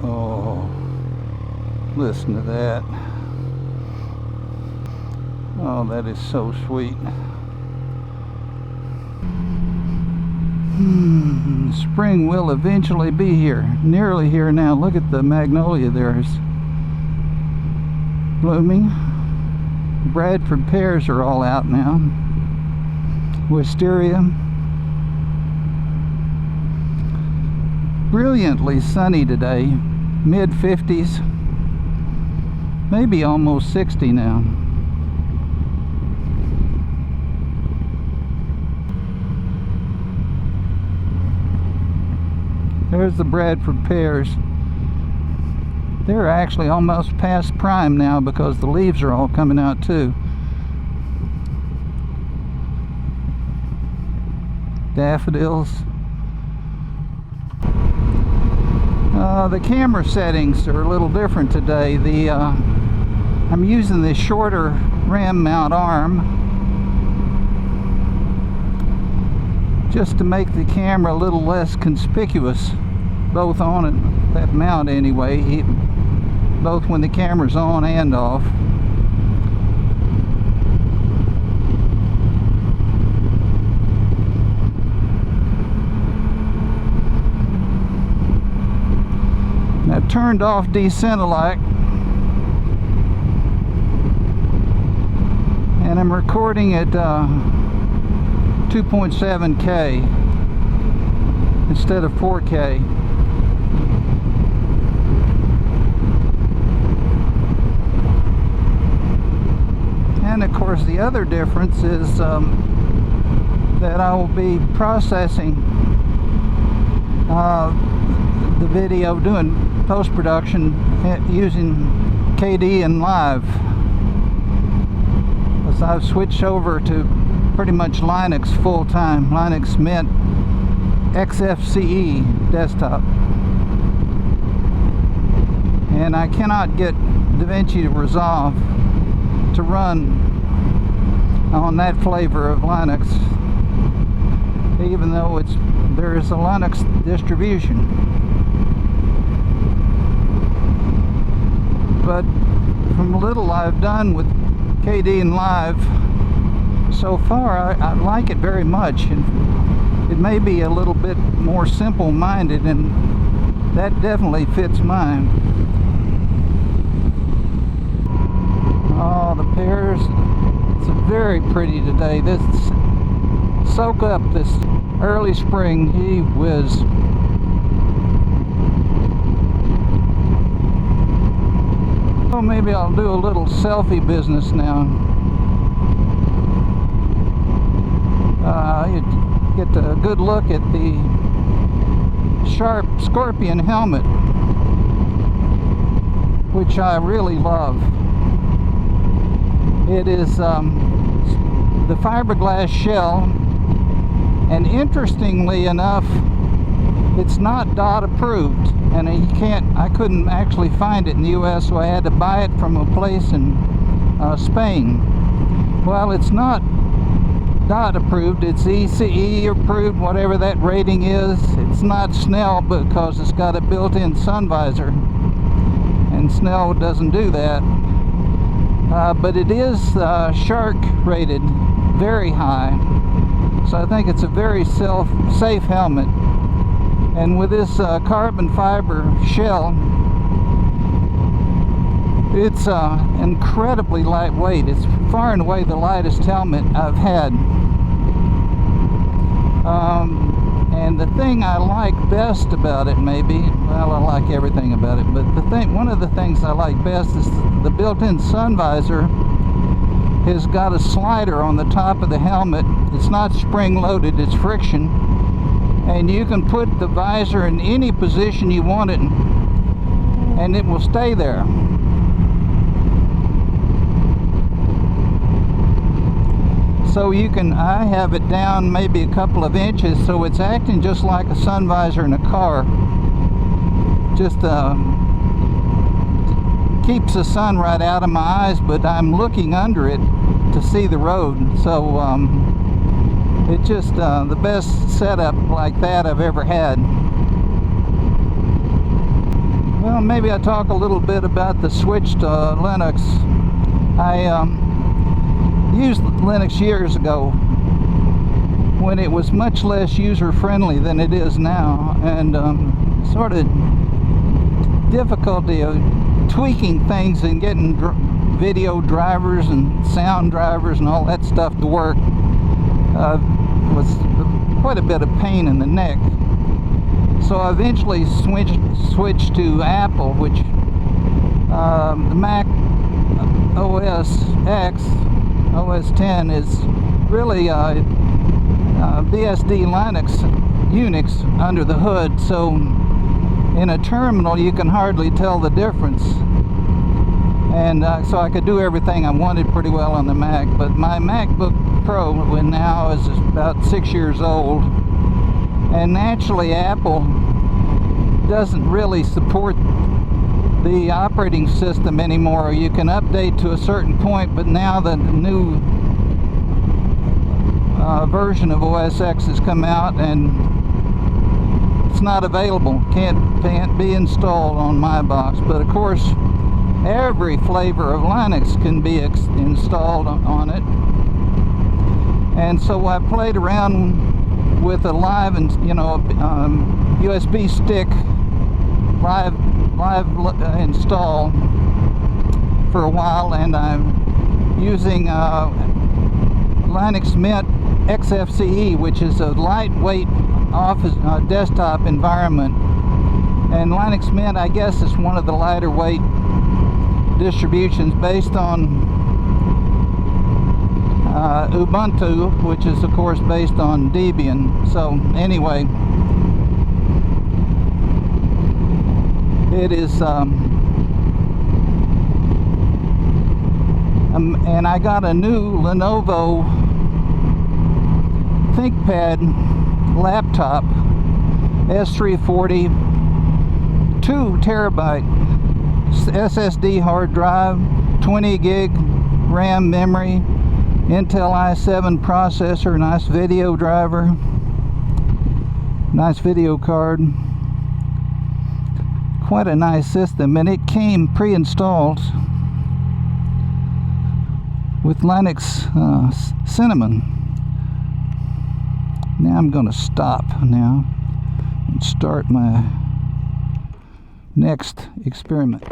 Oh, listen to that. Oh, that is so sweet. Spring will eventually be here. Nearly here now. Look at the magnolia there. It's blooming. Bradford pears are all out now. Wisteria. Brilliantly sunny today. Mid-50s. Maybe almost 60 now. There's the Bradford pears. They're actually almost past prime now because the leaves are all coming out too. Daffodils. The camera settings are a little different today. I'm using the shorter ram mount arm just to make the camera a little less conspicuous, both on and that mount anyway, both when the camera's on and off. Now turned off descent-alike, and I'm recording at 2.7K instead of 4K. And of course the other difference is that I will be processing the video, doing post-production using Kdenlive, as I've switched over to pretty much Linux full-time. Linux Mint Xfce desktop, and I cannot get Davinci Resolve to run on that flavor of Linux, even though there is a Linux distribution. But from little I've done with Kdenlive so far, I like it very much, and it may be a little bit more simple-minded, and that definitely fits mine. Oh, the pears, it's very pretty today. This soak up this early spring, gee whiz. Well, maybe I'll do a little selfie business now. You get a good look at the sharp Scorpion helmet, which I really love. It is the fiberglass shell, and interestingly enough, it's not DOT approved, and I couldn't actually find it in the US, so I had to buy it from a place in Spain. Well, it's not DOT approved, it's ECE approved, whatever that rating is. It's not Snell because it's got a built-in sun visor, and Snell doesn't do that. But it is shark rated very high, so I think it's a very safe helmet. And with this carbon fiber shell, it's incredibly lightweight. It's far and away the lightest helmet I've had. And the thing I like best about it, maybe, well, I like everything about it, but one of the things I like best is the built-in sun visor has got a slider on the top of the helmet. It's not spring-loaded, it's friction, and you can put the visor in any position you want it, and it will stay there. So I have it down maybe a couple of inches, so it's acting just like a sun visor in a car. Just keeps the sun right out of my eyes, but I'm looking under it to see the road. So it's just the best setup like that I've ever had. Well, Well, maybe I'll talk a little bit about the switch to Linux. I used Linux years ago when it was much less user-friendly than it is now, and sort of difficulty of tweaking things and getting video drivers and sound drivers and all that stuff to work was quite a bit of pain in the neck. So I eventually switched to Apple, which the Mac OS X, OS 10 is really BSD Unix under the hood, so in a terminal you can hardly tell the difference. And so I could do everything I wanted pretty well on the Mac. But my MacBook Pro now is about 6 years old, and naturally Apple doesn't really support the operating system anymore. You can update to a certain point, but now the new version of OS X has come out and it's not available. Can't be installed on my box. But of course, every flavor of Linux can be installed on it. And so I played around with a live and USB stick live install for a while, and I'm using Linux Mint Xfce, which is a lightweight office desktop environment. And Linux Mint, I guess, is one of the lighter weight distributions based on Ubuntu, which is of course based on Debian. So anyway, it is and I got a new Lenovo ThinkPad laptop, S340, 2 terabyte SSD hard drive, 20 gig RAM memory, Intel i7 processor, nice video driver, nice video card. Quite a nice system, and it came pre-installed with Linux Cinnamon. Now I'm going to stop now and start my next experiment.